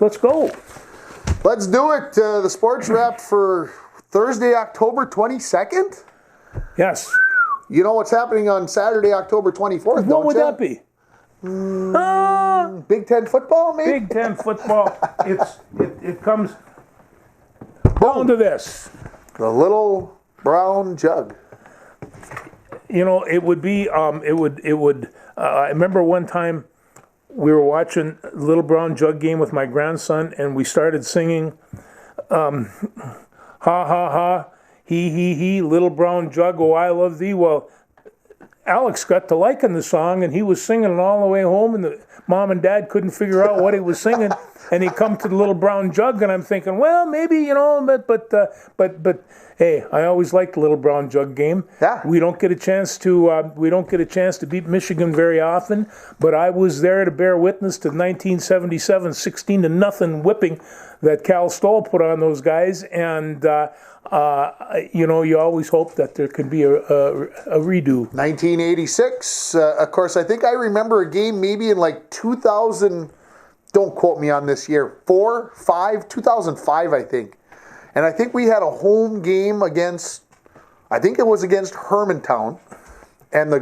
Let's go. Let's do it. The sports wrap for Thursday, October 22nd. Yes. You know what's happening on Saturday, October 24th, What would that be? Big Ten football, maybe? Big Ten football. It comes down to this. The little brown jug. You know, it would be. I remember one time we were watching Little Brown Jug game with my grandson, and we started singing, "Ha ha ha, he, Little Brown Jug, oh I love thee." Well, Alex got to liking the song, and he was singing it all the way home, and the mom and dad couldn't figure out what he was singing, and he come to the Little Brown Jug, and I'm thinking, well, maybe, but hey, I always liked the Little Brown Jug game. Yeah. We don't get a chance to beat Michigan very often, but I was there to bear witness to 1977 16-0 whipping that Cal Stoll put on those guys, and you always hope that there could be a redo. 1986. Of course, I think I remember a game maybe in like 2000. Don't quote me on this year. 2005, I think. And I think we had a home game against Hermantown. And the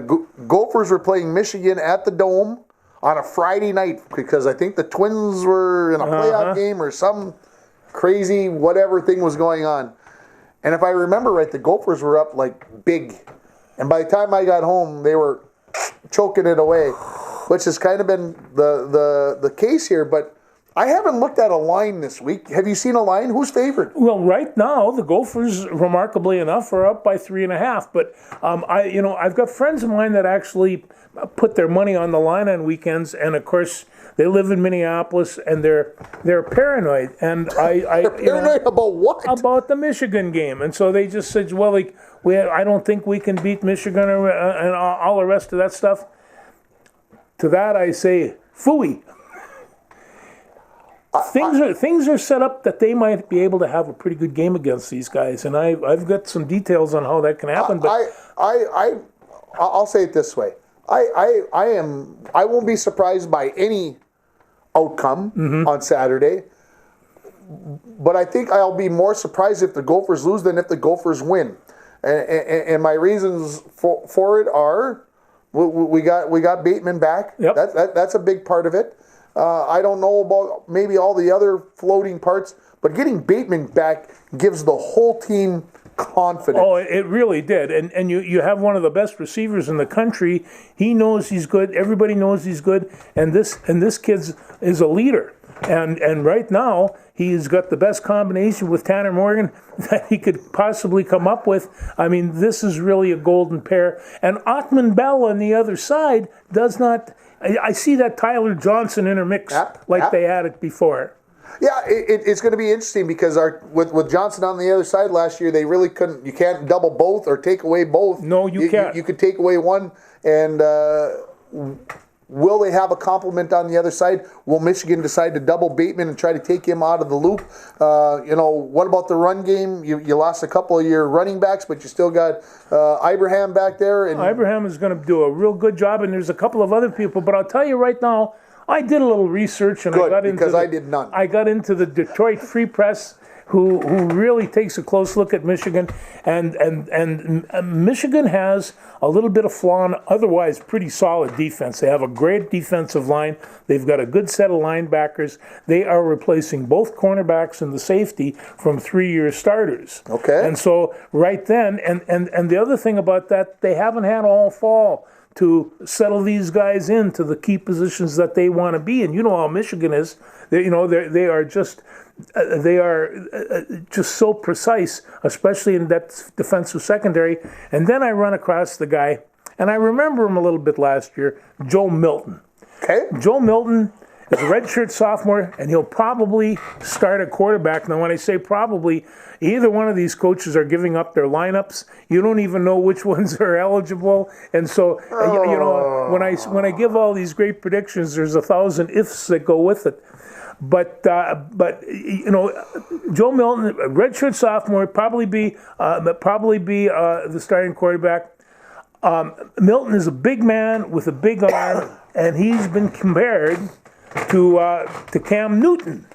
Gophers were playing Michigan at the Dome on a Friday night because I think the Twins were in a playoff game or some crazy whatever thing was going on. And if I remember right, the Gophers were up like big. And by the time I got home, they were choking it away, which has kind of been the case here. But I haven't looked at a line this week. Have you seen a line? Who's favored? Well, right now, the Gophers, remarkably enough, are up by 3.5. But I've got friends of mine that actually put their money on the line on weekends, and of course, they live in Minneapolis, and they're paranoid. And They're paranoid about what? About the Michigan game. And so they just said, well, I don't think we can beat Michigan and all the rest of that stuff. To that I say, phooey. Things are set up that they might be able to have a pretty good game against these guys, and I've got some details on how that can happen. But I'll say it this way: I won't be surprised by any outcome on Saturday, but I think I'll be more surprised if the Gophers lose than if the Gophers win, and my reasons for it are we got Bateman back. Yep. That's a big part of it. I don't know about maybe all the other floating parts, but getting Bateman back gives the whole team confidence. Oh, it really did. And you have one of the best receivers in the country. He knows he's good. Everybody knows he's good. And this kid is a leader. And right now, he's got the best combination with Tanner Morgan that he could possibly come up with. I mean, this is really a golden pair. And Ottman Bell on the other side does not... I see that Tyler Johnson intermix they had it before. Yeah, it's going to be interesting because with Johnson on the other side last year, they really couldn't. You can't double both or take away both. No, you can't. You could take away one, and will they have a complement on the other side? Will Michigan decide to double Bateman and try to take him out of the loop? What about the run game? You lost a couple of your running backs, but you still got Ibrahim back there. And Ibrahim is going to do a real good job, and there's a couple of other people. But I'll tell you right now, I did a little research, and I did none. I got into the Detroit Free Press, who really takes a close look at Michigan, and Michigan has a little bit of flaw in otherwise pretty solid defense. They have a great defensive line. They've got a good set of linebackers. They are replacing both cornerbacks and the safety from 3-year starters. Okay. And so right then, and the other thing about that, they haven't had all fall to settle these guys into the key positions that they want to be. And you know how Michigan is. They are just so precise, especially in that defensive secondary. And then I run across the guy, and I remember him a little bit last year, Joe Milton. Okay. Joe Milton is a redshirt sophomore, and he'll probably start at quarterback. Now, when I say probably, either one of these coaches are giving up their lineups. You don't even know which ones are eligible. And so, when I give all these great predictions, there's 1,000 ifs that go with it. But Joe Milton, redshirt sophomore, probably be the starting quarterback. Milton is a big man with a big arm, and he's been compared to Cam Newton.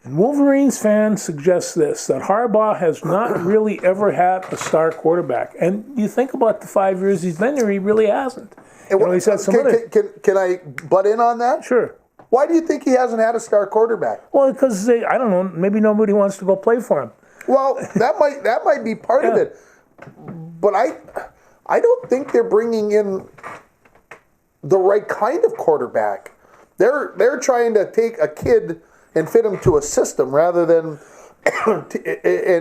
And Wolverines fan suggests this, that Harbaugh has not really ever had a star quarterback. And you think about the 5 years he's been there, he really hasn't. He's had some can I butt in on that? Sure. Why do you think he hasn't had a star quarterback? Well, because I don't know, maybe nobody wants to go play for him. Well, that might be part of it. But I don't think they're bringing in the right kind of quarterback. They're trying to take a kid and fit him to a system rather than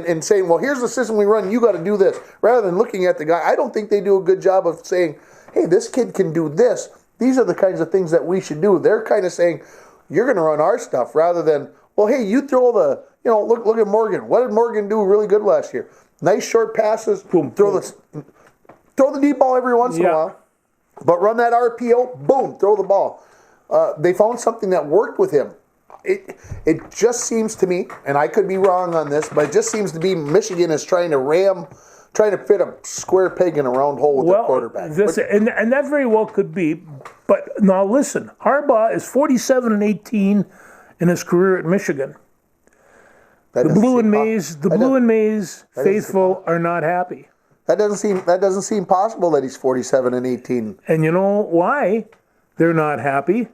and saying, well, here's the system we run, you got to do this. Rather than looking at the guy, I don't think they do a good job of saying, hey, this kid can do this. These are the kinds of things that we should do. They're kind of saying, you're going to run our stuff rather than, well, hey, you throw the, look at Morgan. What did Morgan do really good last year? Nice short passes. Boom. Throw the deep ball every once in a while. But run that RPO. Boom. Throw the ball. They found something that worked with him. It just seems to me, and I could be wrong on this, but it just seems to be Michigan is trying to fit a square peg in a round hole with their quarterback. And that very well could be. But now listen, Harbaugh is 47-18 in his career at Michigan. The Blue and Maize faithful are not happy. That doesn't seem possible that he's 47-18. And you know why they're not happy?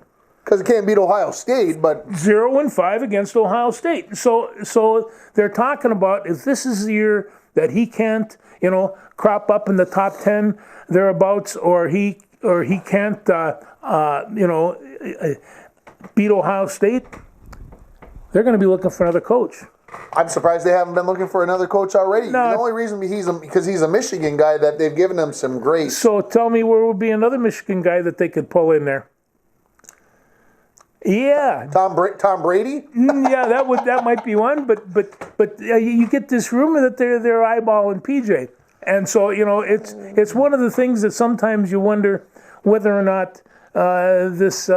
Because he can't beat Ohio State, but 0-5 against Ohio State. So they're talking about if this is the year that he can't, crop up in the top 10 thereabouts, or he can't, beat Ohio State. They're going to be looking for another coach. I'm surprised they haven't been looking for another coach already. No. The only reason because he's a Michigan guy that they've given him some grace. So tell me where would be another Michigan guy that they could pull in there. Yeah, Tom Brady. Yeah, that might be one. But you get this rumor that they're eyeballing PJ, and so it's one of the things that sometimes you wonder whether or not this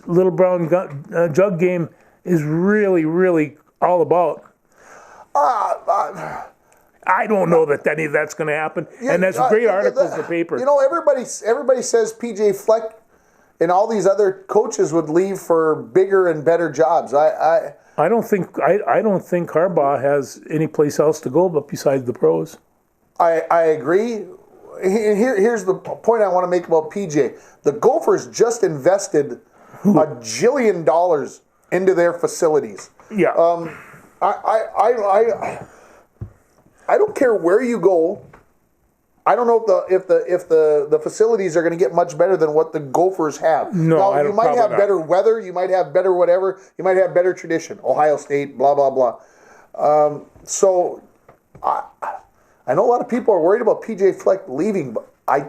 little brown jug game is really all about. I don't know that any of that's going to happen, and that's great articles in the paper. Everybody says PJ Fleck and all these other coaches would leave for bigger and better jobs. I don't think Harbaugh has any place else to go but besides the pros. I agree. Here's the point I want to make about PJ. The Gophers just invested $1 jillion into their facilities. Yeah. I don't care where you go. I don't know if the facilities are going to get much better than what the Gophers have. No, now, you might have better weather. You might have better whatever. You might have better tradition. Ohio State, blah blah blah. So I know a lot of people are worried about PJ Fleck leaving, but I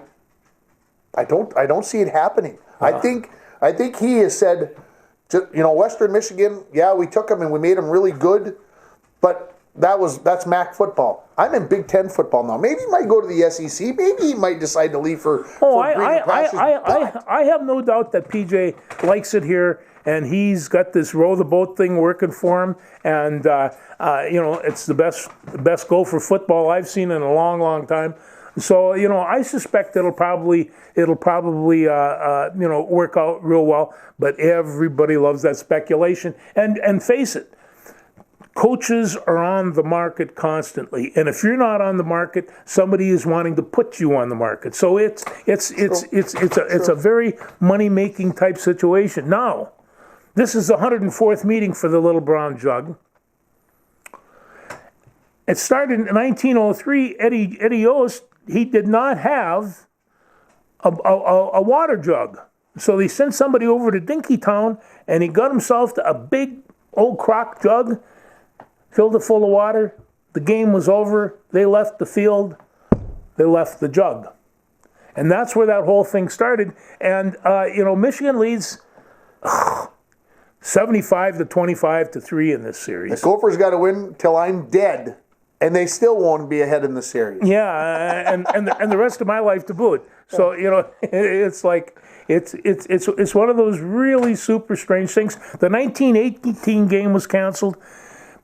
don't see it happening. I think he has said, Western Michigan. Yeah, we took him and we made him really good, but that's MAC football. I'm in Big Ten football now. Maybe he might go to the SEC. Maybe he might decide to leave for I have no doubt that PJ likes it here, and he's got this row the boat thing working for him, and it's the best Gopher football I've seen in a long time. So I suspect it'll probably work out real well. But everybody loves that speculation, and face it. Coaches are on the market constantly, and if you're not on the market, somebody is wanting to put you on the market. So it's a very money-making type situation. Now, this is the 104th meeting for the Little Brown Jug. It started in 1903. Eddie Yost, he did not have a water jug, so he sent somebody over to Dinkytown, and he got himself a big old crock jug. Filled it full of water. The game was over. They left the field. They left the jug. And that's where that whole thing started. And, Michigan leads 75-25-3 in this series. The Gophers got to win till I'm dead, and they still won't be ahead in the series. Yeah, and the rest of my life to boot. So, it's like, it's one of those really super strange things. The 1918 game was canceled.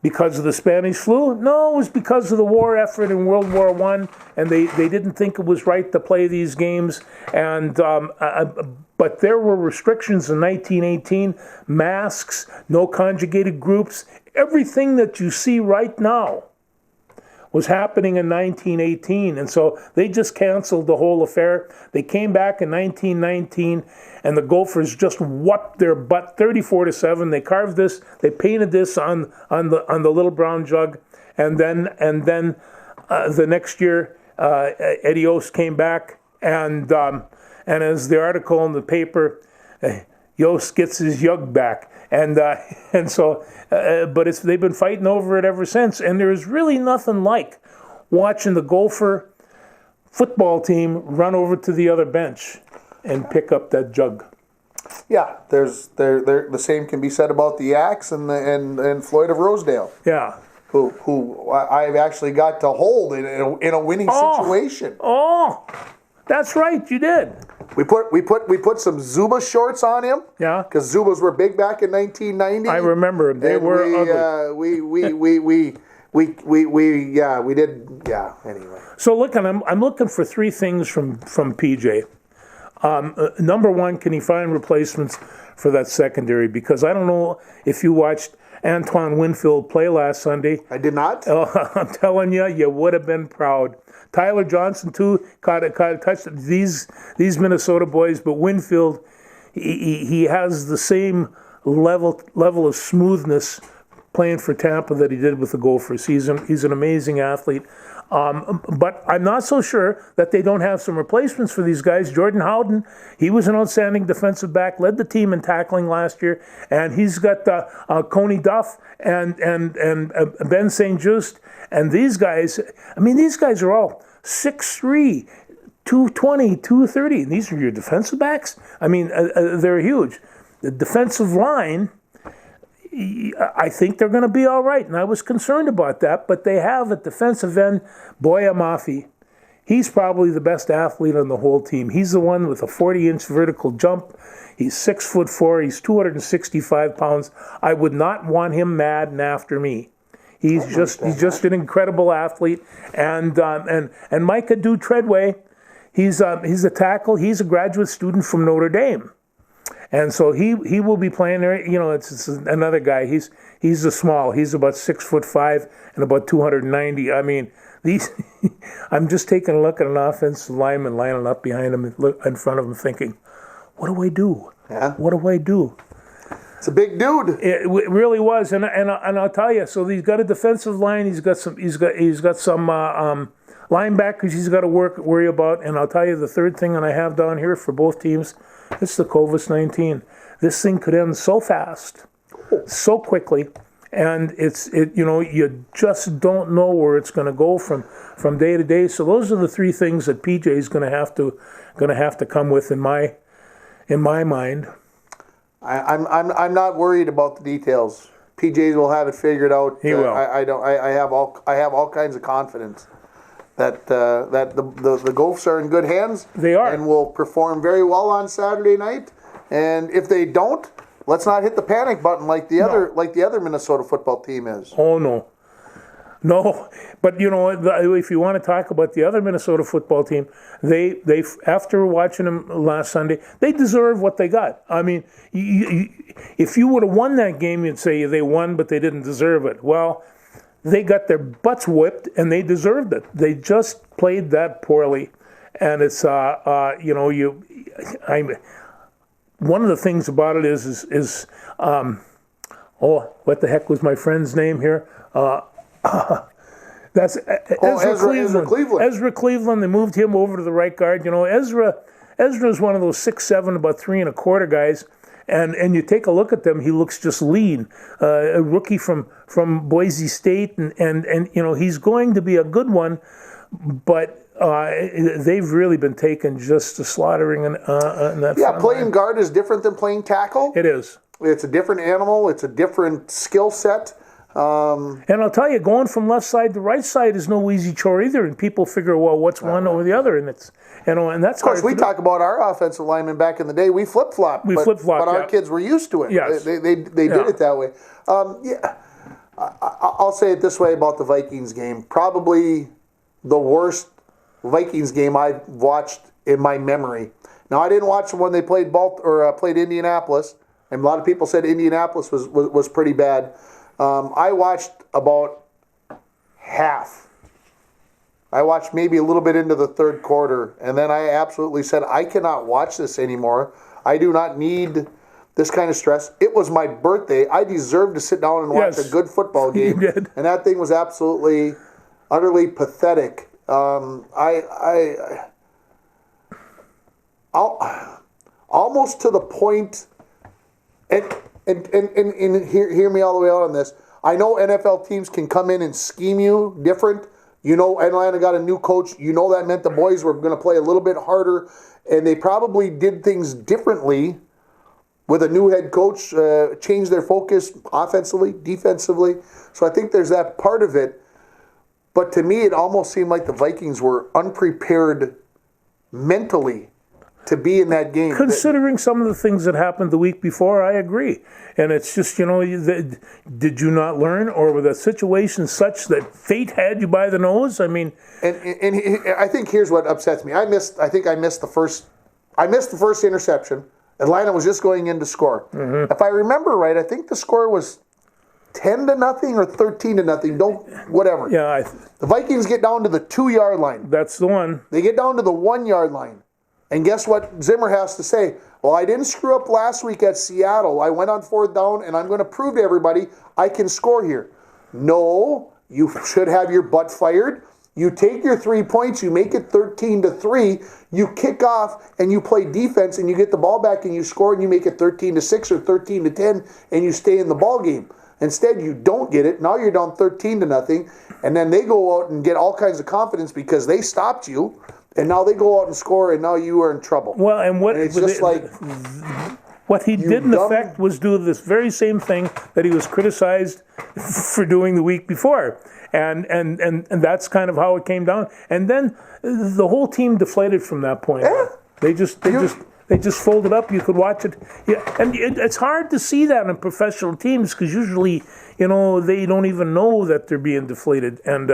because of the Spanish flu? No, it was because of the war effort in World War I, and they didn't think it was right to play these games. And but there were restrictions in 1918, masks, no conjugated groups, everything that you see right now was happening in 1918, and so they just canceled the whole affair. They came back in 1919, and the Gophers just whooped their butt, 34-7. They carved this, they painted this on the little brown jug, and then the next year, Eddie Yost came back, and as the article in the paper, Yost gets his yug back, and so. But they've been fighting over it ever since, and there's really nothing like watching the Gopher football team run over to the other bench and pick up that jug. Yeah, the same can be said about the Yaks and Floyd of Rosedale. Yeah, who I've actually got to hold in a winning situation. Oh, that's right, you did. We put some Zuba shorts on him. Yeah, because Zubas were big back in 1990. I remember them. They were ugly. We did. Yeah. Anyway. So look, I'm looking for three things from PJ. Number one, can he find replacements for that secondary? Because I don't know if you watched Antoine Winfield play last Sunday. I did not. I'm telling you would have been proud. Tyler Johnson too caught a touch. These Minnesota boys, but Winfield, he has the same level of smoothness playing for Tampa that he did with the Gophers. He's an amazing athlete. But I'm not so sure that they don't have some replacements for these guys. Jordan Howden, he was an outstanding defensive back, led the team in tackling last year, and he's got Coney Duff and Ben St. Just, and these guys. I mean, these guys are all 6'3", 220, 230. And these are your defensive backs. I mean, they're huge. The defensive line, I think they're going to be all right, and I was concerned about that, but they have at defensive end, Boya Mafi. He's probably the best athlete on the whole team. He's the one with a 40-inch vertical jump. He's 6'4". He's 265 pounds. I would not want him mad and after me. He's just an incredible athlete, and Micah Du Treadway, he's a tackle. He's a graduate student from Notre Dame. And so he will be playing there. You know, it's another guy. He's a small. He's about 6'5" and about 290. I mean, these. I'm just taking a look at an offensive lineman lining up behind him, in front of him, thinking, "What do I do? Yeah. What do I do?" It's a big dude. It really was, and I'll tell you. So he's got a defensive line. He's got some linebackers he's got to worry about. And I'll tell you the third thing that I have down here for both teams. It's the COVID-19. This thing could end so fast, so quickly, and you just don't know where it's going to go from day to day. So those are the three things that PJ is going to have to come with in my mind. I'm not worried about the details. PJ will have it figured out. He will. I have all kinds of confidence that the Gophers are in good hands. They are, and will perform very well on Saturday night. And if they don't, let's not hit the panic button like the other Minnesota football team is. Oh no. But if you want to talk about the other Minnesota football team, they after watching them last Sunday, they deserve what they got. I mean, if you would have won that game, you'd say they won, but they didn't deserve it. Well, they got their butts whipped, and they deserved it. They just played that poorly, and it's one of the things about it is what the heck was my friend's name here? That's Ezra Cleveland. Ezra Cleveland. They moved him over to the right guard. Ezra is one of those 6'7", about 3 1/4 guys. And you take a look at them, he looks just lean. A rookie from Boise State, and he's going to be a good one, but they've really been taken just to slaughtering in that. Yeah, playing line. Guard is different than playing tackle. It is. It's a different animal. It's a different skill set. And I'll tell you, going from left side to right side is no easy chore either. And people figure, well, what's one over the other? And it's and that's of course we talk about our offensive linemen back in the day. We flip flop. But our kids were used to it. Yes. They did it that way. I'll say it this way about the Vikings game. Probably the worst Vikings game I've watched in my memory. Now, I didn't watch them when they played played Indianapolis, and a lot of people said Indianapolis was pretty bad. I watched about half. I watched maybe a little bit into the third quarter, and then I absolutely said, I cannot watch this anymore. I do not need this kind of stress. It was my birthday. I deserved to sit down and watch a good football game. You did. And that thing was absolutely, utterly pathetic. Almost to the point, and hear me all the way out on this. I know NFL teams can come in and scheme you different. You know, Atlanta got a new coach. You know that meant the boys were going to play a little bit harder, and they probably did things differently with a new head coach, changed their focus offensively, defensively. So I think there's that part of it. But to me, it almost seemed like the Vikings were unprepared mentally to be in that game. Considering some of the things that happened the week before, I agree. And it's just, did you not learn? Or were the situations such that fate had you by the nose? I mean... And I think here's what upsets me. I missed the first interception. Atlanta was just going in to score. Mm-hmm. If I remember right, I think the score was 10-0 or 13-0. Whatever. Yeah. The Vikings get down to the 2-yard line. That's the one. They get down to the 1-yard line. And guess what Zimmer has to say? Well, I didn't screw up last week at Seattle. I went on 4th down, and I'm going to prove to everybody I can score here. No, you should have your butt fired. You take your 3 points, you make it 13-3, you kick off, and you play defense, and you get the ball back, and you score, and you make it 13-6 or 13-10, and you stay in the ball game. Instead, you don't get it. Now you're down 13-0, and then they go out and get all kinds of confidence because they stopped you. And now they go out and score, and now you are in trouble. Well, and it's just like what he did in effect was do this very same thing that he was criticized for doing the week before, and that's kind of how it came down. And then the whole team deflated from that point. Yeah. They just folded up. You could watch it. Yeah, and it's hard to see that in professional teams because usually, they don't even know that they're being deflated, and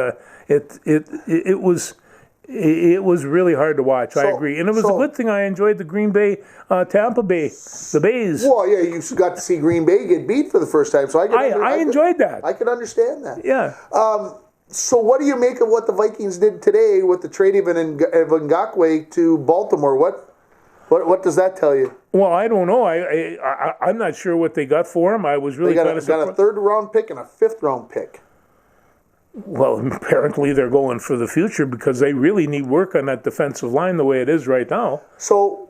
it was really hard to watch. I agree. And it was a good thing I enjoyed the Green Bay, Tampa Bay, the Bays. Well, yeah, you got to see Green Bay get beat for the first time. So I enjoyed that. I could understand that. Yeah. So what do you make of what the Vikings did today with the trade of Ngakoue to Baltimore? What does that tell you? Well, I don't know. I'm not sure what they got for him. I was really kind of surprised. They got a 3rd round pick and a 5th round pick. Well, apparently they're going for the future because they really need work on that defensive line the way it is right now. So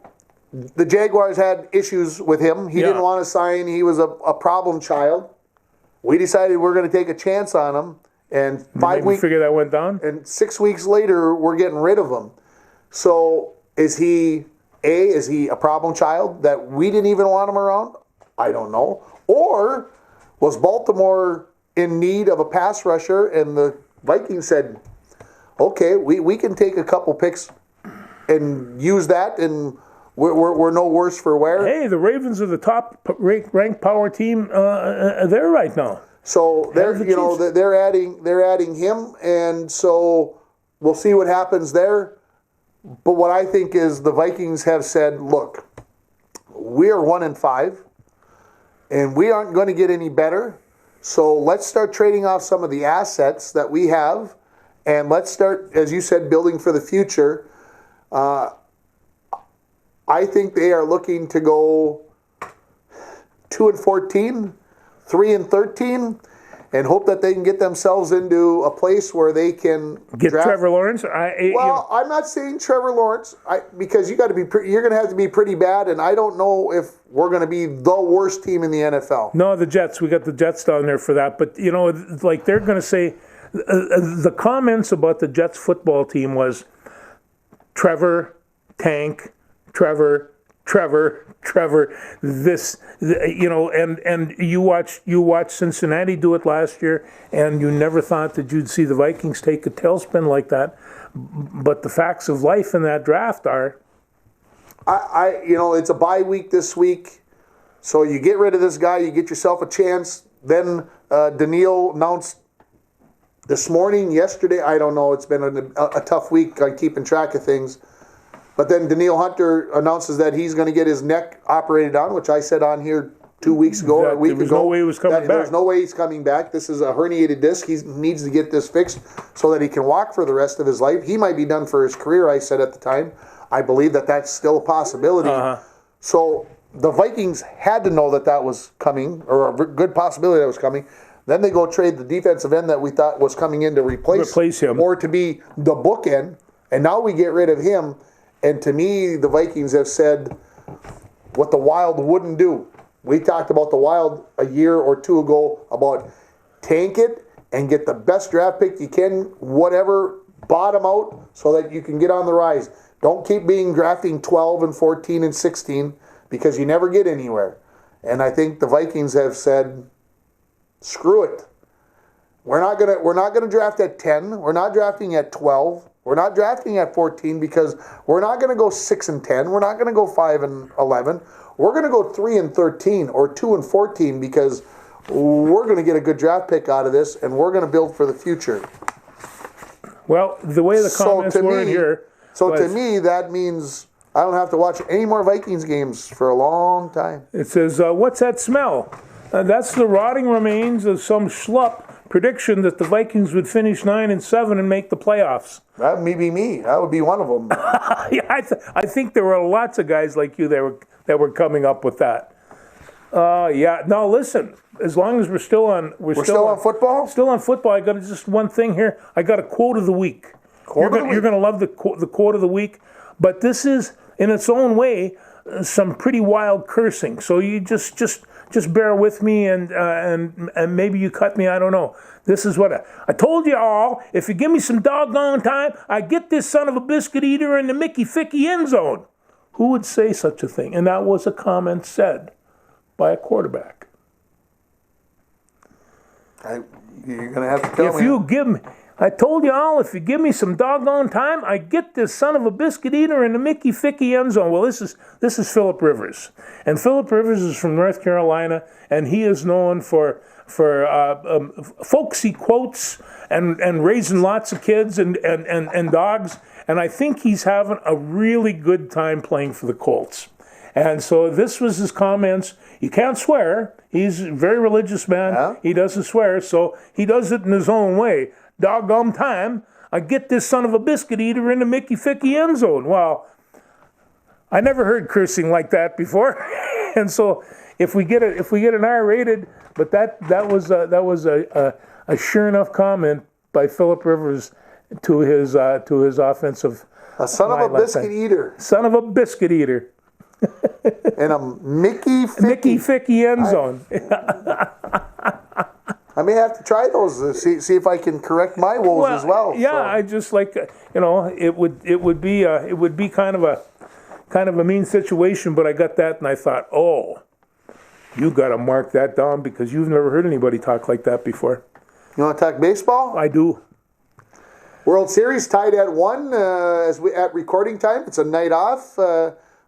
the Jaguars had issues with him. He didn't want to sign. He was a problem child. We decided we're going to take a chance on him. And 5 weeks... figure that went down? And 6 weeks later, we're getting rid of him. So is he a problem child that we didn't even want him around? I don't know. Or was Baltimore in need of a pass rusher, and the Vikings said, okay, we can take a couple picks and use that, and we're no worse for wear. Hey, the Ravens are the top ranked power team there right now. So they're adding him, and so we'll see what happens there. But what I think is the Vikings have said, look, we are 1-5, and we aren't going to get any better. So let's start trading off some of the assets that we have, and let's start, as you said, building for the future. I think they are looking to go 2-14, 3-13, and hope that they can get themselves into a place where they can get draft. Trevor Lawrence. I'm not saying Trevor Lawrence because you're going to have to be pretty bad, and I don't know if we're going to be the worst team in the NFL. No, the Jets. We got the Jets down there for that. But like they're going to say, the comments about the Jets football team was Trevor, Tank, Trevor. This, and you watch Cincinnati do it last year, and you never thought that you'd see the Vikings take a tailspin like that. But the facts of life in that draft are, it's a bye week this week, so you get rid of this guy, you get yourself a chance. then Daniil announced this morning, yesterday, I don't know, it's been a tough week keeping track of things. But then Daniil Hunter announces that he's going to get his neck operated on, which I said on here 2 weeks ago or a week ago. There's no way he was coming back. There's no way he's coming back. This is a herniated disc. He needs to get this fixed so that he can walk for the rest of his life. He might be done for his career, I said at the time. I believe that that's still a possibility. So the Vikings had to know that that was coming, or a good possibility that was coming. Then they go trade the defensive end that we thought was coming in to replace him. Or to be the bookend. And now we get rid of him. And to me, the Vikings have said what the Wild wouldn't do. We talked about the Wild a year or two ago about tank it and get the best draft pick you can, whatever, bottom out so that you can get on the rise. Don't keep drafting 12 and 14 and 16 because you never get anywhere. And I think the Vikings have said, screw it. We're not gonna draft at 10. We're not drafting at 12. We're not drafting at 14 because we're not going to go 6 and 10. We're not going to go 5 and 11. We're going to go 3 and 13 or 2 and 14 because we're going to get a good draft pick out of this and we're going to build for the future. Well, the way the comments were in here. So to me, that means I don't have to watch any more Vikings games for a long time. It says, what's that smell? That's the rotting remains of some schlup prediction that the Vikings would finish 9 and 7 and make the playoffs. That may be me. That would be one of them. Yeah, I think there were lots of guys like you that were coming up with that. Yeah. Now listen, as long as we're still on football. Still on football. I got just one thing here. I got a quote of the week. You're going to love the quote of the week, but this is in its own way some pretty wild cursing. So you just bear with me and maybe you cut me, I don't know. This is what I told you all, if you give me some doggone time, I get this son of a biscuit eater in the Mickey Ficky end zone. Who would say such a thing? And that was a comment said by a quarterback. You're going to have to tell me. I told you all, if you give me some doggone time, I get this son of a biscuit eater in the Mickey Ficky end zone. Well, this is Philip Rivers. And Philip Rivers is from North Carolina, and he is known for folksy quotes and raising lots of kids and dogs. And I think he's having a really good time playing for the Colts. And so this was his comments. You can't swear. He's a very religious man. Yeah. He doesn't swear, so he does it in his own way. Doggone time, I get this son of a biscuit eater in the Mickey Ficky end zone. Well, I never heard cursing like that before, and so if we get an R-rated, but that was a sure enough comment by Philip Rivers to his offensive. A son of a biscuit eater. Son of a biscuit eater. In a Mickey Ficky end zone. I may have to try those. See if I can correct my woes as well. Yeah, so. I just like it would be kind of a mean situation, but I got that and I thought, oh, you got to mark that down because you've never heard anybody talk like that before. You want to talk baseball? I do. World Series tied at 1 at recording time. It's a night off.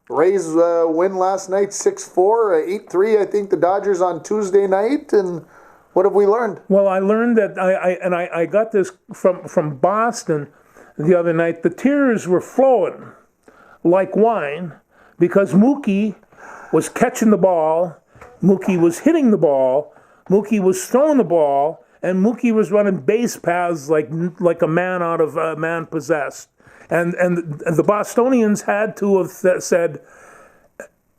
Rays win last night 6-4, 8-3. I think the Dodgers on Tuesday night. And what have we learned? Well, I learned that I got this from Boston the other night. The tears were flowing like wine because Mookie was catching the ball, Mookie was hitting the ball, Mookie was throwing the ball, and Mookie was running base paths like a man out of a man possessed. And the Bostonians had to have said,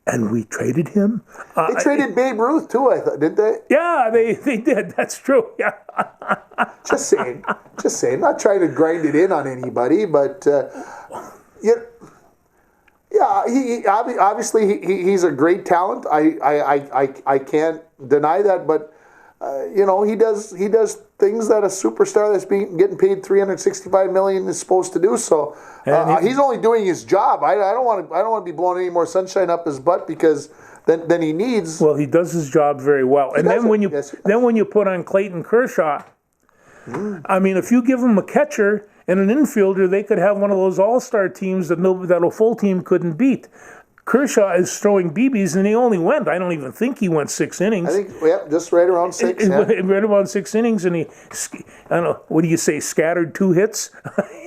and we traded him? They traded Babe Ruth too, I thought, didn't they? Yeah, they did. That's true. Yeah. Just saying. Not trying to grind it in on anybody, but obviously he's a great talent. I can't deny that, but he does things that a superstar that's getting paid $365 million is supposed to do. So he's only doing his job. I don't want to be blowing any more sunshine up his butt because then he needs. Well, he does his job very well. And then when you put on Clayton Kershaw, I mean, if you give him a catcher and an infielder, they could have one of those all-star teams that a full team couldn't beat. Kershaw is throwing BBs, and he only went. I don't even think he went 6 innings. I think, just right around 6. Yeah. Right about 6 innings, and he, I don't know, what do you say, scattered 2 hits?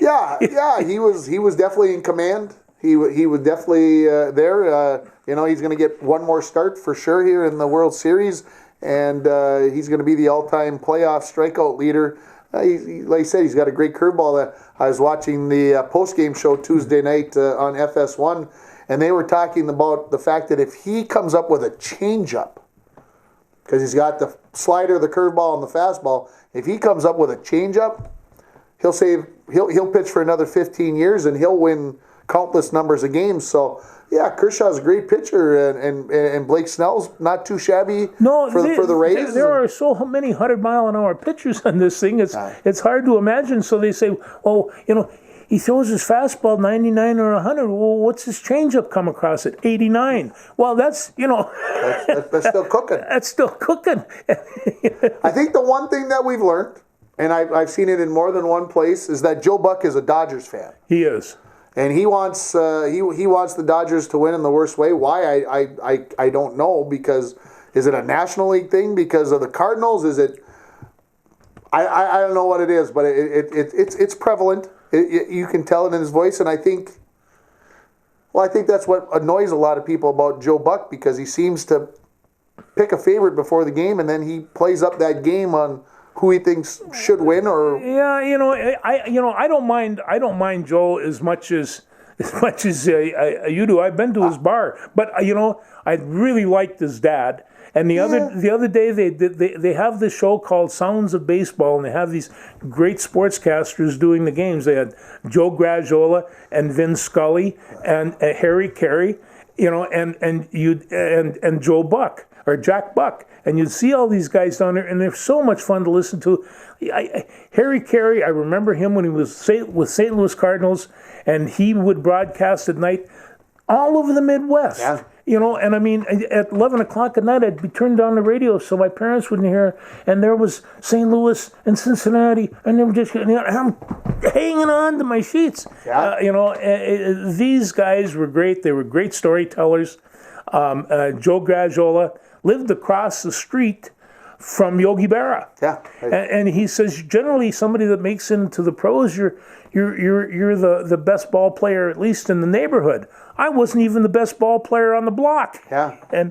yeah, he was definitely in command. He was definitely there. He's going to get one more start for sure here in the World Series, and he's going to be the all-time playoff strikeout leader. Like I said, he's got a great curveball. I was watching the post-game show Tuesday night on FS1, and they were talking about the fact that if he comes up with a changeup, because he's got the slider, the curveball, and the fastball, if he comes up with a changeup, he'll pitch for another 15 years, and he'll win countless numbers of games. So, yeah, Kershaw's a great pitcher, and Blake Snell's not too shabby for the Rays. There are so many 100-mile-an-hour pitchers on this thing. It's hard to imagine. So they say, well, he throws his fastball 99 or 100. Well, what's his changeup come across at 89? Well, that's that's still cooking. That's still cooking. I think the one thing that we've learned, and I've seen it in more than one place, is that Joe Buck is a Dodgers fan. He is. And he wants the Dodgers to win in the worst way. Why? I don't know. Because is it a National League thing? Because of the Cardinals? Is it? I don't know what it is, but it's prevalent. You can tell it in his voice, and I think that's what annoys a lot of people about Joe Buck, because he seems to pick a favorite before the game, and then he plays up that game on who he thinks should win. Or I don't mind Joe as much as you do. I've been to his bar, but I really liked his dad. And the other day they have this show called Sounds of Baseball, and they have these great sportscasters doing the games. They had Joe Gragiola and Vin Scully and Harry Carey, and Joe Buck or Jack Buck, and you'd see all these guys down there, and they're so much fun to listen to. Harry Carey, I remember him when he was with St. Louis Cardinals, and he would broadcast at night all over the Midwest. Yeah. And I mean, at 11 o'clock at night, I'd be turning down the radio so my parents wouldn't hear. And there was St. Louis and Cincinnati, and they were just, and I'm hanging on to my sheets. Yeah. These guys were great. They were great storytellers. Joe Gragiola lived across the street from Yogi Berra. Yeah. And he says, generally, somebody that makes it into the pros, you're the best ball player, at least in the neighborhood. I wasn't even the best ball player on the block. Yeah. And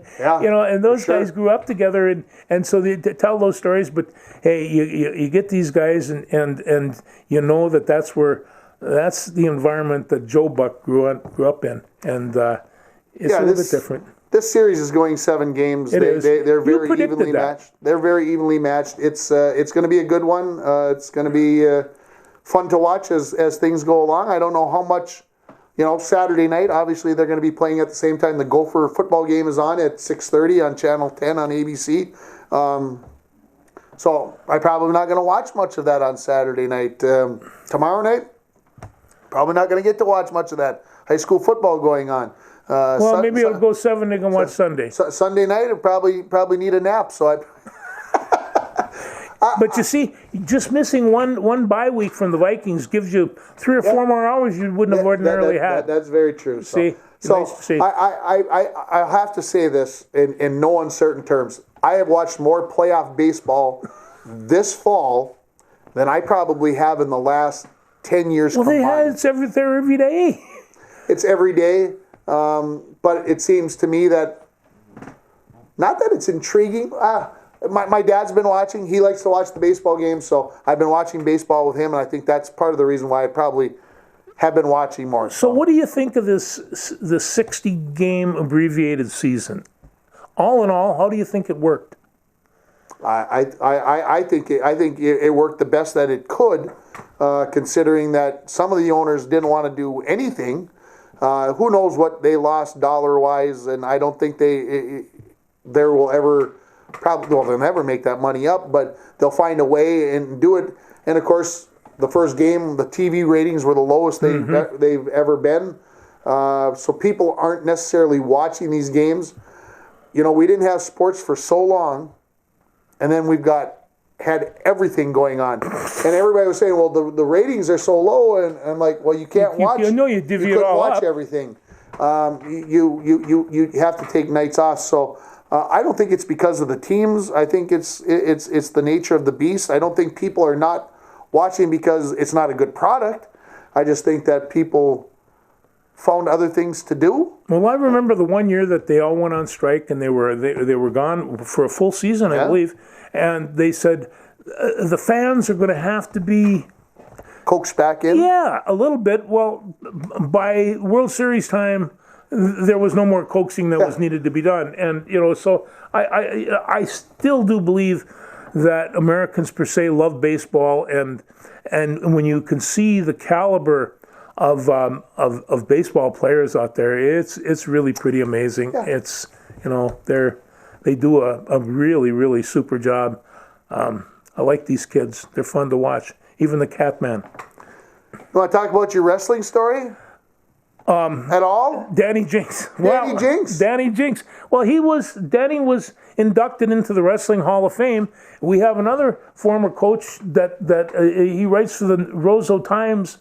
those guys grew up together, and so they tell those stories. But hey, you get these guys, and that's the environment that Joe Buck grew up in, and it's a little bit different. This series is going 7 games. They're very evenly matched. They're very evenly matched. It's going to be a good one. It's going to be fun to watch as things go along. I don't know how much. Saturday night, obviously they're going to be playing at the same time. The Gopher football game is on at 6:30 on Channel 10 on ABC. So I'm probably not going to watch much of that on Saturday night. Tomorrow night, probably not going to get to watch much of that high school football going on. Maybe it'll go 7. They can watch Sunday. Sunday night, I'll probably need a nap. So But you see, just missing one bye week from the Vikings gives you 3 or 4 more hours you wouldn't have ordinarily had. That's very true. So nice to see. I have to say this in no uncertain terms. I have watched more playoff baseball this fall than I probably have in the last 10 years combined. It's every day. It's every day, but it seems to me that, not that it's intriguing. My dad's been watching. He likes to watch the baseball games, so I've been watching baseball with him, and I think that's part of the reason why I probably have been watching more. So what do you think of the 60-game abbreviated season? All in all, how do you think it worked? I think it worked the best that it could, considering that some of the owners didn't want to do anything. Who knows what they lost dollar-wise, and I don't think there will ever... they'll never make that money up, but they'll find a way and do it. And of course, the first game, the TV ratings were the lowest they've ever been. So people aren't necessarily watching these games. We didn't have sports for so long, and then we've had everything going on. And everybody was saying, well, the ratings are so low, and I'm like, well, you can't watch. You divvy it couldn't all watch up. Everything. you have to take nights off. So I don't think it's because of the teams. I think it's the nature of the beast. I don't think people are not watching because it's not a good product. I just think that people found other things to do. Well, I remember the one year that they all went on strike and they were gone for a full season, I believe, and they said the fans are going to have to be coaxed back in. Yeah, a little bit. Well, by World Series time, there was no more coaxing that was needed to be done, and so I still do believe that Americans per se love baseball, and when you can see the caliber of baseball players out there, it's really pretty amazing. Yeah. It's they do a really, really super job. I like these kids. They're fun to watch. Even the Catman. You want to talk about your wrestling story? At all? Danny Jinks. Danny Jinks? Well, Danny was inducted into the Wrestling Hall of Fame. We have another former coach that he writes for the Roseau Times,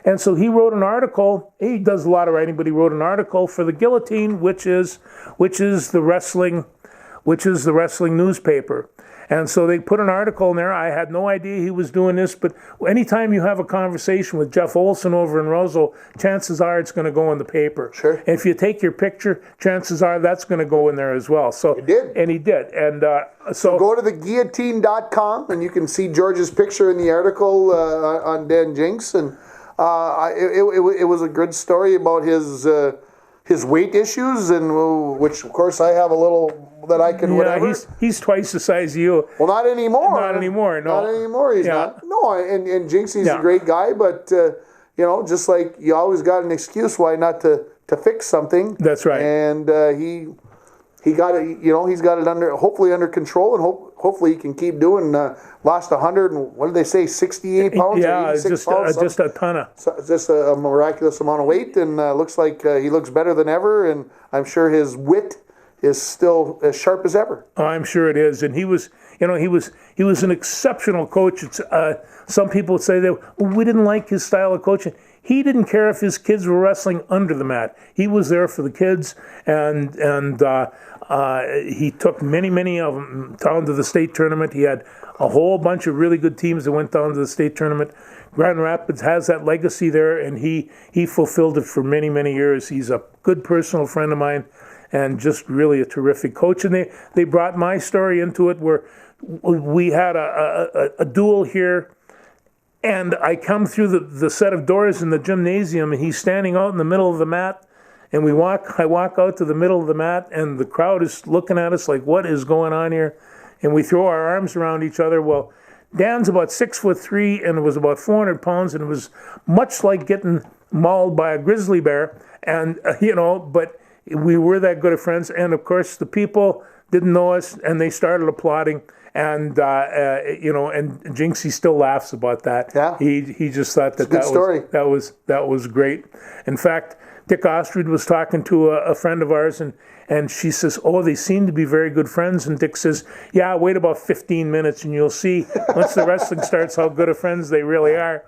and so he wrote an article. He does a lot of writing, but he wrote an article for the Guillotine, which is the wrestling newspaper. And so they put an article in there. I had no idea he was doing this, but anytime you have a conversation with Jeff Olson over in Roseau, chances are it's going to go in the paper. Sure. And if you take your picture, chances are that's going to go in there as well. So he did. And he did. And so go to theguillotine.com and you can see George's picture in the article on Dan Jinks. And it was a good story about his weight issues, and which of course I have a little that I can whatever. He's twice the size of you. Well, not anymore. Not anymore. No. Not anymore. He's not. No, and Jinxie's a great guy, but just like you always got an excuse why not to fix something. That's right. And he got it. He's got it hopefully under control, and hopefully he can keep doing. Lost 100 and what did they say, 68 pounds? Yeah, or 86 pounds, just a ton of. Just a miraculous amount of weight, and looks like he looks better than ever. And I'm sure his wit is still as sharp as ever. I'm sure it is, and he was an exceptional coach. It's, some people would say that we didn't like his style of coaching. He didn't care if his kids were wrestling under the mat. He was there for the kids, and he took many of them down to the state tournament. He had a whole bunch of really good teams that went down to the state tournament. Grand Rapids has that legacy there, and he fulfilled it for many years. He's a good personal friend of mine, and just really a terrific coach. And they brought my story into it, where we had a duel here, and I come through the set of doors in the gymnasium, and he's standing out in the middle of the mat, and I walk out to the middle of the mat, and the crowd is looking at us like, what is going on here? And we throw our arms around each other. Well, Dan's about 6'3" and was about 400 pounds, and it was much like getting mauled by a grizzly bear. And but we were that good of friends. And of course, the people didn't know us, and they started applauding. And and Jinxie still laughs about that. Yeah. He just thought that was great. In fact, Dick Ostrid was talking to a friend of ours, and she says, "Oh, they seem to be very good friends." And Dick says, "Yeah, wait about 15 minutes, and you'll see once the wrestling starts how good of friends they really are."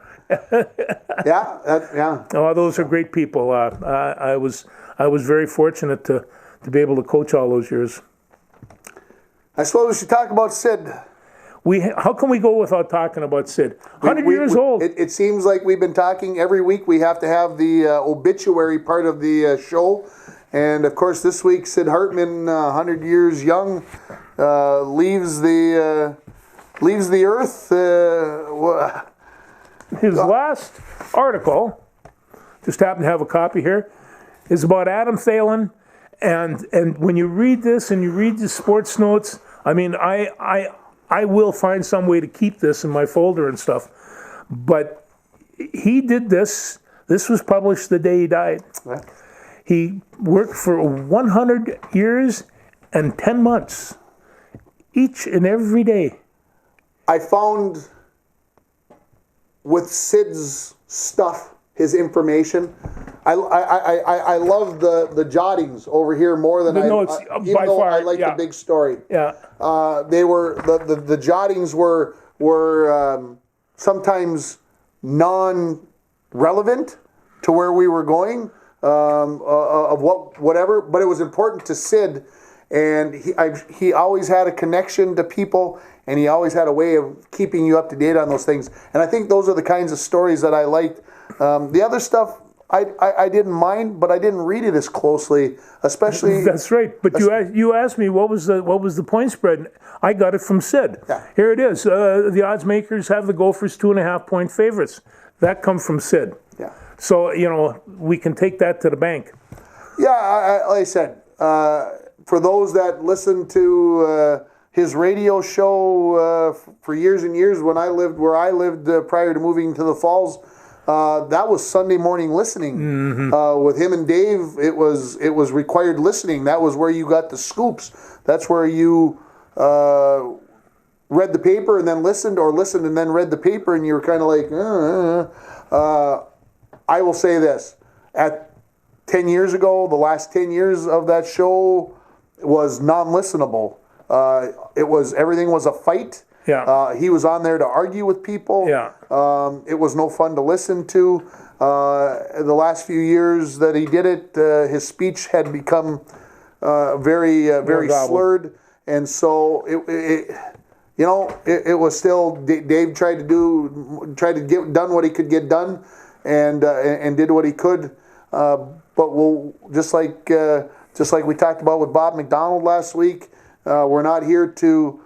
Yeah. Oh, those are great people. I was very fortunate to be able to coach all those years. I suppose we should talk about Sid. How can we go without talking about Sid? 100 years old. It seems like we've been talking every week. We have to have the obituary part of the show. And, of course, this week, Sid Hartman, 100 years young, leaves the earth. His last article, just happen to have a copy here, is about Adam Thielen. And when you read this and you read the sports notes, I mean, I will find some way to keep this in my folder and stuff. But he did this. This was published the day he died. Yeah. He worked for 100 years and 10 months, each and every day. I found with Sid's stuff, his information, I love the jottings over here more than even though I like the big story. Yeah. They were the jottings were sometimes non-relevant to where we were going. of whatever, but it was important to Sid, and he always had a connection to people, and he always had a way of keeping you up to date on those things. And I think those are the kinds of stories that I liked. The other stuff I didn't mind, but I didn't read it as closely, especially. That's right. But you asked me what was the point spread. I got it from Sid. Yeah. Here it is. The odds makers have the Gophers 2.5 point favorites. That comes from Sid. Yeah. So we can take that to the bank. Yeah, like I said, for those that listen to his radio show for years and years, where I lived prior to moving to the Falls. That was Sunday morning listening. With him and Dave, it was required listening. That was where you got the scoops. That's where you read the paper and then listened, or listened and then read the paper, and you were kind of like, I will say this. At 10 years ago, the last 10 years of that show was non-listenable. Everything was a fight. Yeah. He was on there to argue with people. Yeah. It was no fun to listen to. The last few years that he did it, his speech had become very slurred, and so it was still Dave tried to get done what he could get done, and did what he could. But just like we talked about with Bob McDonald last week, we're not here to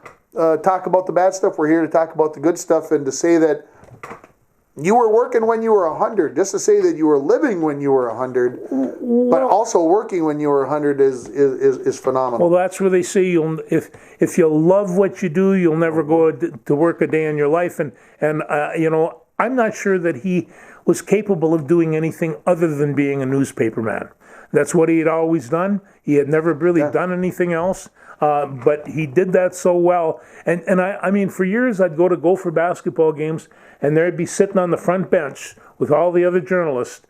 talk about the bad stuff. We're here to talk about the good stuff, and to say that you were working when you were 100. Just to say that you were living when you were 100, but also working when you were 100 is phenomenal. Well, that's where they say if you love what you do, you'll never go to work a day in your life. And I'm not sure that he was capable of doing anything other than being a newspaperman. That's what he had always done. He had never really done anything else. But he did that so well. And I mean, for years I'd go to Gopher basketball games, and there'd be sitting on the front bench with all the other journalists,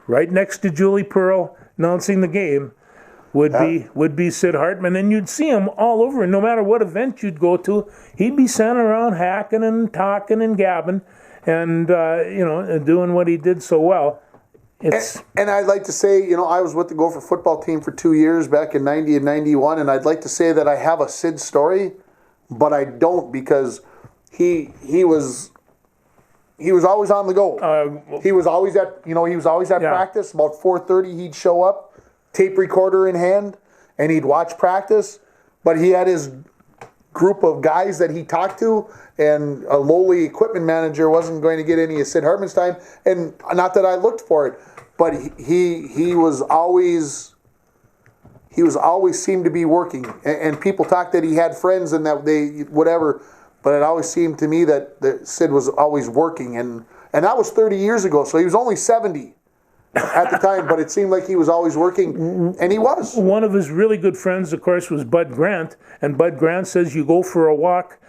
right next to Julie Pearl announcing the game, would be Sid Hartman. And you'd see him all over, and no matter what event you'd go to, he'd be standing around hacking and talking and gabbing and doing what he did so well. And I'd like to say, I was with the Gopher football team for 2 years back in 90 and 91, and I'd like to say that I have a Sid story, but I don't, because he was always on the go. He was always at practice. About 4:30 he'd show up, tape recorder in hand, and he'd watch practice. But he had his group of guys that he talked to, and a lowly equipment manager wasn't going to get any of Sid Hartman's time. And not that I looked for it, but he was always seemed to be working. And people talked that he had friends and that they whatever, but it always seemed to me that Sid was always working, and that was 30 years ago. So he was only 70 at the time, but it seemed like he was always working, and he was. One of his really good friends, of course, was Bud Grant, and Bud Grant says you go for a walk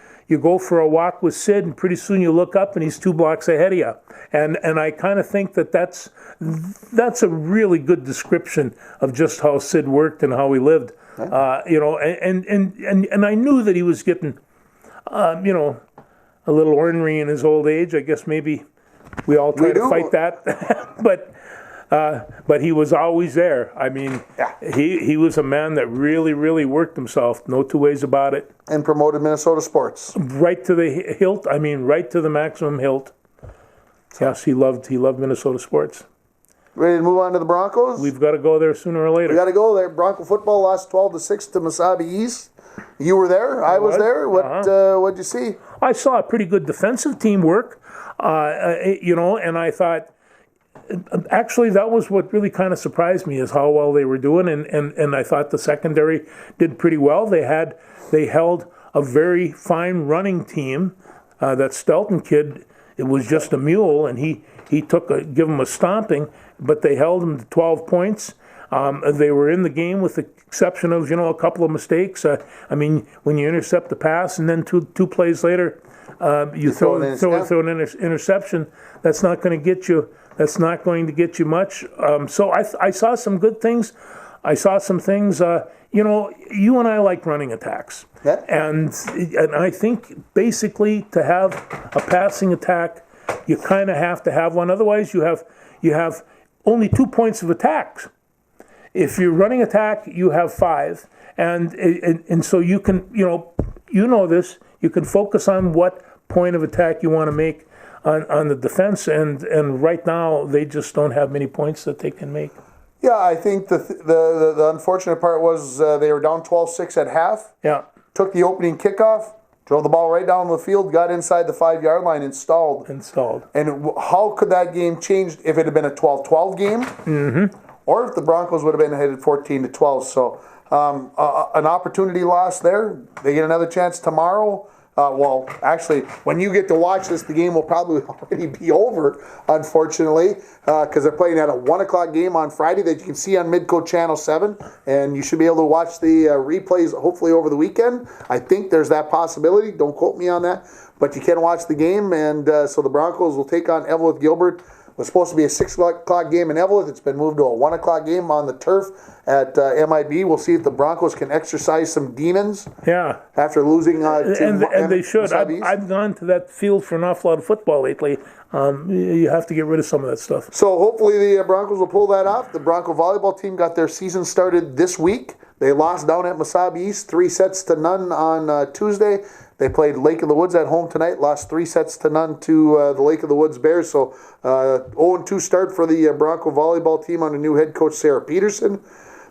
with Sid, and pretty soon you look up and he's 2 blocks ahead of you. And I kind of think that's a really good description of just how Sid worked and how he lived. And I knew that he was getting, a little ornery in his old age. I guess maybe we all try to fight that, but he was always there. I mean, he was a man that really, really worked himself. No two ways about it. And promoted Minnesota sports right to the hilt. I mean, right to the maximum hilt. Yes, he loved Minnesota sports. Ready to move on to the Broncos? We've got to go there sooner or later. We got to go there. Bronco football lost 12-6 to Mesabi East. You were there. I was there. What'd you see? I saw a pretty good defensive team work. And I thought, actually, that was what really kind of surprised me, is how well they were doing, and I thought the secondary did pretty well. They held a very fine running team. That Stelton kid, it was just a mule, and he give him a stomping, but they held him to 12 points. They were in the game with the exception of a couple of mistakes. I mean, when you intercept the pass and then two plays later, you throw an interception, that's not going to get you. That's not going to get you much. So I saw some good things. I saw some things. You and I like running attacks, and I think basically to have a passing attack, you kind of have to have one. Otherwise, you have only 2 points of attacks. If you're running attack, you have 5, and so you can, you know this. You can focus on what point of attack you want to make on the defense, and right now they just don't have many points that they can make. Yeah, I think the unfortunate part was they were down 12-6 at half. Yeah. Took the opening kickoff, drove the ball right down the field, got inside the 5-yard line, installed. And how could that game change if it had been a 12-12 game? Mm-hmm. Or if the Broncos would have been headed 14-12. So an opportunity lost there. They get another chance tomorrow. Well, actually, when you get to watch this, the game will probably already be over, unfortunately, because they're playing at a 1 o'clock game on Friday that you can see on Midco Channel 7, and you should be able to watch the replays hopefully over the weekend. I think there's that possibility. Don't quote me on that, but you can watch the game, and so the Broncos will take on Eveleth Gilbert. It was supposed to be a 6 o'clock game in Eveleth. It's been moved to a 1 o'clock game on the turf at MIB. We'll see if the Broncos can exercise some demons. Yeah. After losing to and they should. I've gone to that field for an awful lot of football lately. You have to get rid of some of that stuff. So hopefully the Broncos will pull that off. The Bronco volleyball team got their season started this week. They lost down at Mesabi East 3-0 on Tuesday. They played Lake of the Woods at home tonight, lost 3-0 to the Lake of the Woods Bears. So 0-2 start for the Bronco volleyball team under new head coach Sarah Peterson.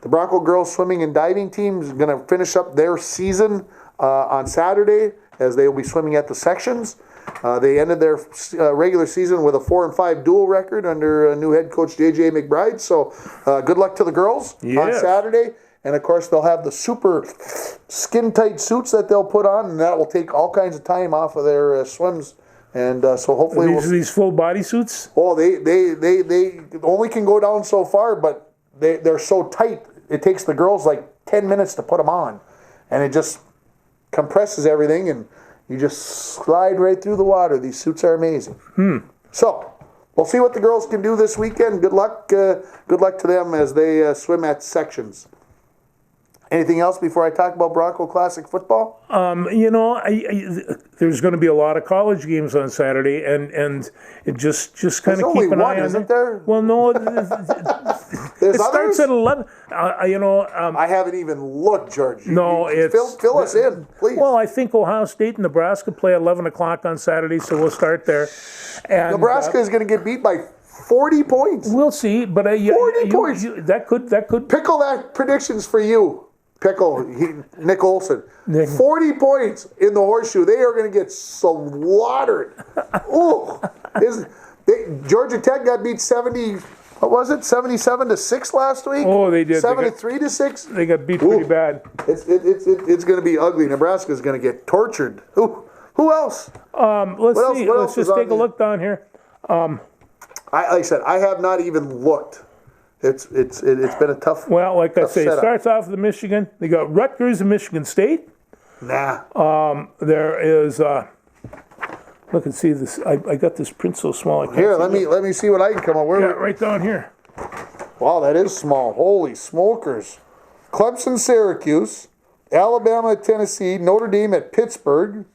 The Bronco girls swimming and diving team is going to finish up their season on Saturday as they will be swimming at the sections. They ended their regular season with a 4-5 dual record under new head coach JJ McBride. So good luck to the girls on Saturday. And, of course, they'll have the super skin-tight suits that they'll put on, and that will take all kinds of time off of their swims. And so hopefully these full body suits? Oh, they only can go down so far, but they're so tight, it takes the girls like 10 minutes to put them on. And it just compresses everything, and you just slide right through the water. These suits are amazing. So we'll see what the girls can do this weekend. Good luck to them as they swim at sections. Anything else before I talk about Bronco Classic football? There's going to be a lot of college games on Saturday, and it just kind of keep an eye on isn't there? Well, no, it starts at 11. I haven't even looked, George. No, fill us in, please. Well, I think Ohio State and Nebraska play at 11 o'clock on Saturday, so we'll start there. And Nebraska is going to get beat by 40 points. We'll see, but 40 points. That could pickle that predictions for you. Nick Olson. 40 points in the horseshoe. They are going to get slaughtered. Ooh. Georgia Tech got beat 77-6 last week? Oh, they did. 73-6? They got beat pretty bad. It's going to be ugly. Nebraska's going to get tortured. Who else? Let's just take a look down here. Like I said, I have not even looked. It's been a tough. Well, like I say, it starts off with Michigan. They got Rutgers and Michigan State. There is. Look and see this. I got this print so small. Let me see what I can come up with. Yeah, right down here. Wow, that is small. Holy smokers! Clemson, Syracuse, Alabama at Tennessee, Notre Dame at Pittsburgh,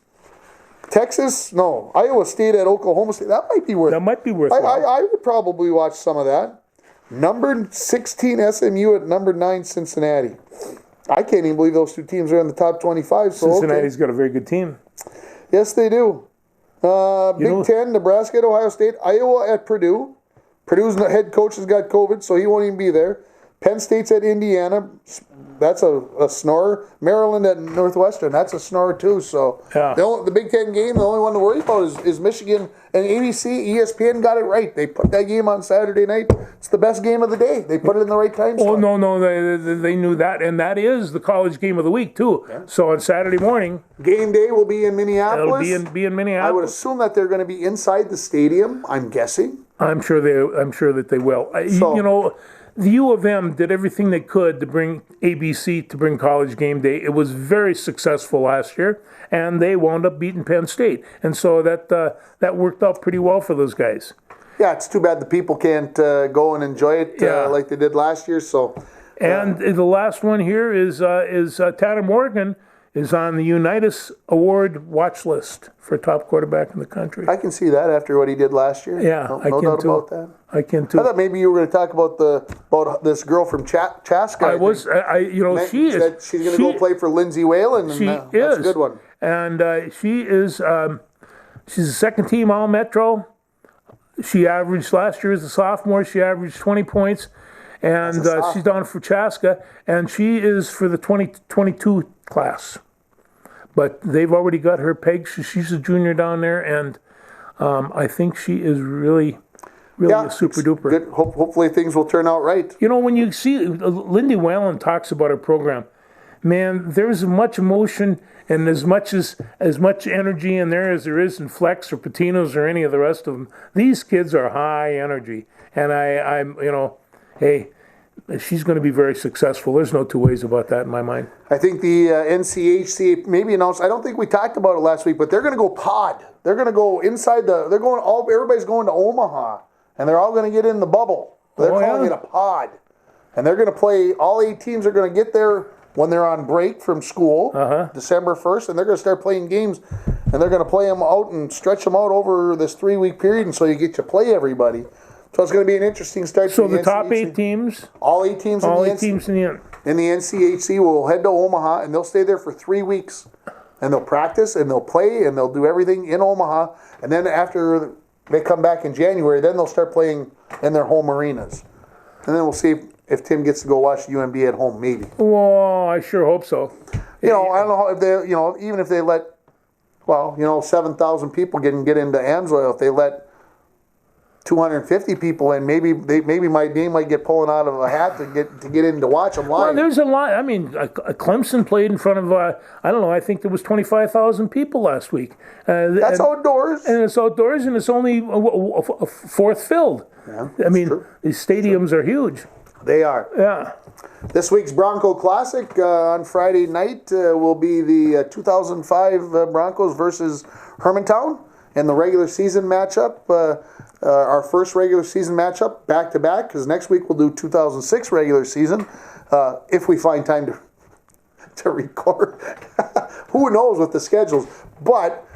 Iowa State at Oklahoma State. That might be worthwhile. I would probably watch some of that. Number 16 SMU at number 9 Cincinnati. I can't even believe those two teams are in the top 25. So Cincinnati's got a very good team. Yes, they do. Big Ten, Nebraska at Ohio State, Iowa at Purdue. Purdue's head coach has got COVID, so he won't even be there. Penn State's at Indiana. That's a snorer. Maryland at Northwestern. That's a snorer too. So the Big Ten game, the only one to worry about is Michigan and ABC. ESPN got it right. They put that game on Saturday night. It's the best game of the day. They put it in the right time slot. Oh, no. They knew that. And that is the college game of the week too. Yeah. So on Saturday morning. Game day will be in Minneapolis. It'll be in Minneapolis. I would assume that they're going to be inside the stadium, I'm guessing. I'm sure that they will. The U of M did everything they could to bring ABC to bring college game day. It was very successful last year, and they wound up beating Penn State. And so that worked out pretty well for those guys. Yeah, it's too bad the people can't go and enjoy it like they did last year. So, and the last one here is Tanner Morgan is on the Unitas Award watch list for top quarterback in the country. I can see that after what he did last year. Yeah, no, I no can doubt too. about that. I can I too. thought maybe you were going to talk about this girl from Chaska. I was, she is. That she's going to go play for Lindsay Whalen. She and, is. That's a good one. And she is, she's a second team All Metro. She averaged last year as a sophomore, she averaged 20 points. And she's down for Chaska, and she is for the 2022 class. But they've already got her pegged. She's a junior down there, and I think she is really a super duper. Good. Hopefully things will turn out right. You know, when you see Lindy Whalen talks about her program, man, there's as much emotion and as much energy in there as there is in Flex or Patinos or any of the rest of them. These kids are high energy, and I'm hey, she's going to be very successful. There's no two ways about that in my mind. I think the NCHC maybe announced. I don't think we talked about it last week, but they're going to go pod. They're going to go inside the. They're going all. Everybody's going to Omaha, and they're all going to get in the bubble. They're calling it a pod, and they're going to play. All 8 teams are going to get there when they're on break from school, December 1st, and they're going to start playing games, and they're going to play them out and stretch them out over this 3-week period, and so you get to play everybody. So it's going to be an interesting start. So the top 8 teams, all 8 teams, all 8 teams in the NCHC will head to Omaha, and they'll stay there for 3 weeks, and they'll practice and they'll play and they'll do everything in Omaha, and then after they come back in January, then they'll start playing in their home arenas, and then we'll see if Tim gets to go watch UNB at home, maybe. Well, I sure hope so. I don't know if they, even if they let, 7,000 people get into Amsoil, if they let 250 people in, maybe my name might get pulling out of a hat to get in to watch them live. Well, there's a lot. I mean, Clemson played in front of I don't know. I think there was 25,000 people last week. That's outdoors, and it's outdoors, and it's only a fourth filled. Yeah, I mean, true. These stadiums are huge. They are. Yeah. This week's Bronco Classic on Friday night will be the 2005 Broncos versus Hermantown in the regular season matchup. Our first regular season matchup back-to-back, because next week we'll do 2006 regular season, if we find time to record. Who knows with the schedules. But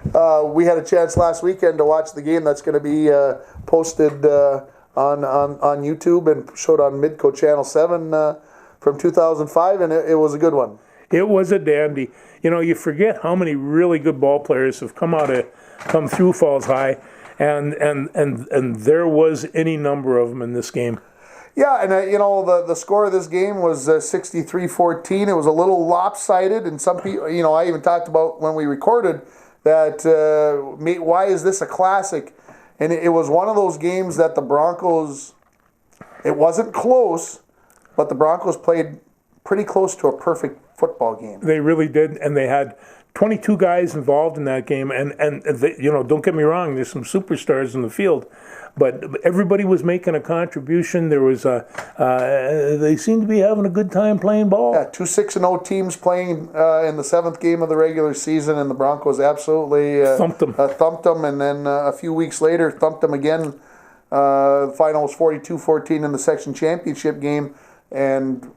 we had a chance last weekend to watch the game that's going to be posted on YouTube and showed on Midco Channel 7 from 2005, and it was a good one. It was a dandy. You forget how many really good ball players have come through Falls High. And there was any number of them in this game. Yeah, and the score of this game was 63-14. It was a little lopsided, and some people, I even talked about when we recorded that why is this a classic? And it was one of those games that the Broncos, it wasn't close, but the Broncos played pretty close to a perfect football game. They really did, and they had 22 guys involved in that game, and they, don't get me wrong, there's some superstars in the field, but everybody was making a contribution. There was they seemed to be having a good time playing ball. Yeah, 2 6-0 teams playing in the 7th game of the regular season, and the Broncos absolutely thumped them, and then a few weeks later thumped them again. The final was 42-14 in the section championship game, and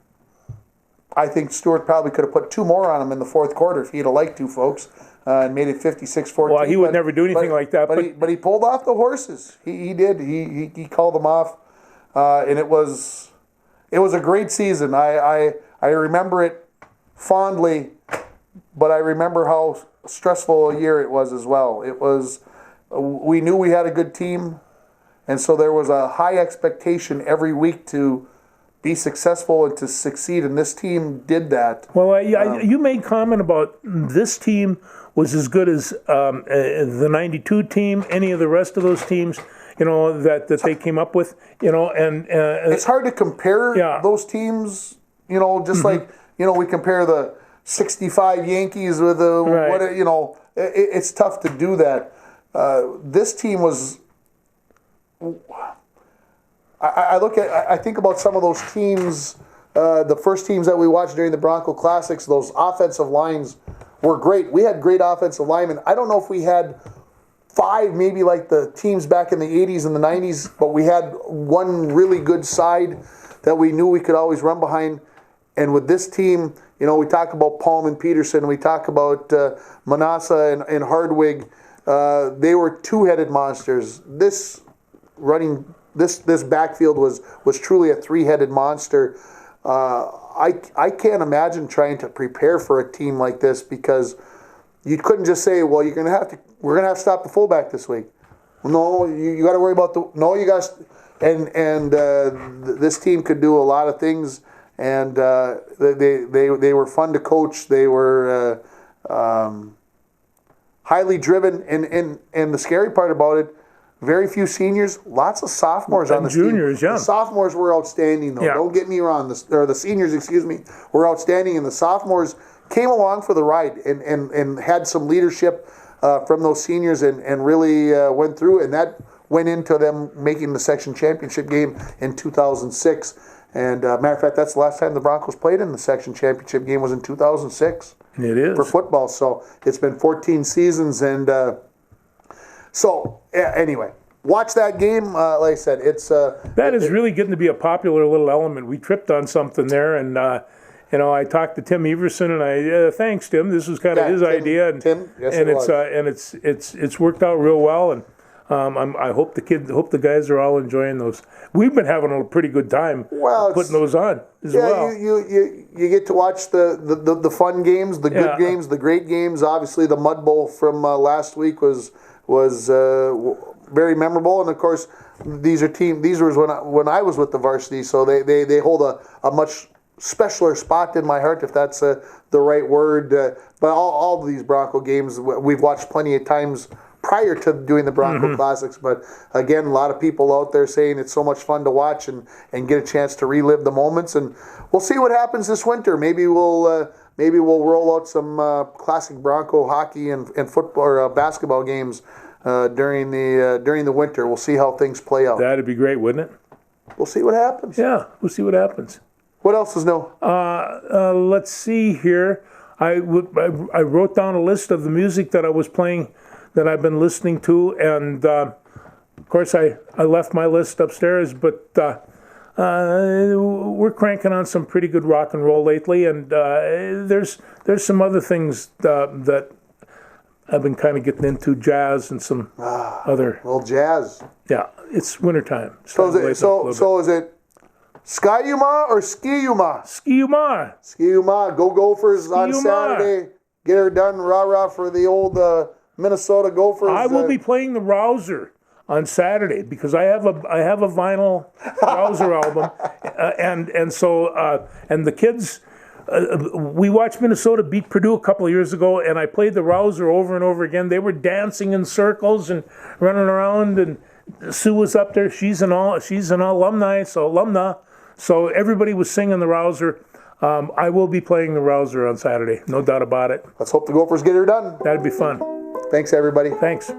I think Stewart probably could have put 2 more on him in the 4th quarter if he'd have liked to, folks, and made it 56-14. Well, he would never do anything like that. But he pulled off the horses. He did. He called them off, and it was a great season. I remember it fondly, but I remember how stressful a year it was as well. It was. We knew we had a good team, and so there was a high expectation every week to be successful and to succeed, and this team did that. Well, you made comment about this team was as good as the 92 team, any of the rest of those teams, that they came up with, and it's hard to compare those teams, just like, we compare the 65 Yankees with the, right. It's tough to do that. This team was... I think about some of those teams, the first teams that we watched during the Bronco Classics, those offensive lines were great. We had great offensive linemen. I don't know if we had 5, maybe like the teams back in the 80s and the 90s, but we had one really good side that we knew we could always run behind. And with this team, You know, we talk about Palm and Peterson. We talk about Manassa and Hardwig. They were two-headed monsters. This backfield was truly a three-headed monster. I can't imagine trying to prepare for a team like this, because you couldn't just say, well, we're gonna have to stop the fullback this week. No, you got to worry about this team could do a lot of things, and they were fun to coach. They were highly driven, and the scary part about it, very few seniors, lots of sophomores on the juniors, team. yeah. The sophomores were outstanding, though. Yeah. Don't get me wrong. The seniors, were outstanding, and the sophomores came along for the ride and had some leadership from those seniors and really went through, and that went into them making the section championship game in 2006. And matter of fact, that's the last time the Broncos played in the section championship game, was in 2006. It is. For football. So it's been 14 seasons. And anyway, watch that game. Like I said, it's... that is really getting to be a popular little element. We tripped on something there, and I talked to Tim Everson, and I thanks Tim. This was kind of his idea, and Tim, yes, and it it's worked out real well, and I hope the guys are all enjoying those. We've been having a pretty good time putting those on as well. You get to watch the fun games, the good games, the great games. Obviously, the Mud Bowl from last week was very memorable, and of course, these were when I was with the varsity, so they hold a much specialer spot in my heart, if that's the right word. But all of these Bronco games we've watched plenty of times prior to doing the Bronco Classics. But again, a lot of people out there saying it's so much fun to watch and get a chance to relive the moments. And we'll see what happens this winter. Maybe we'll roll out some classic Bronco hockey and football or basketball games during the winter. We'll see how things play out. That'd be great, wouldn't it? We'll see what happens. Yeah, we'll see what happens. What else is new? Let's see here. I wrote down a list of the music that I was playing, that I've been listening to, and of course I left my list upstairs, but we're cranking on some pretty good rock and roll lately, and there's some other things that I've been kind of getting into, jazz and some other. Well, jazz. Yeah, it's wintertime. So is it Ski-U-Mah or Ski-U-Mah? Ski-U-Mah. Ski-U-Mah. Go Gophers on Saturday. Get her done. Rah-rah for the old Minnesota Gophers. I will be playing the Rouser on Saturday, because I have a vinyl Rouser album, and the kids. We watched Minnesota beat Purdue a couple of years ago, and I played the Rouser over and over again. They were dancing in circles and running around, and Sue was up there. She's an alumna, so everybody was singing the Rouser. I will be playing the Rouser on Saturday, no doubt about it. Let's hope the Gophers get her done. That'd be fun. Thanks, everybody. Thanks.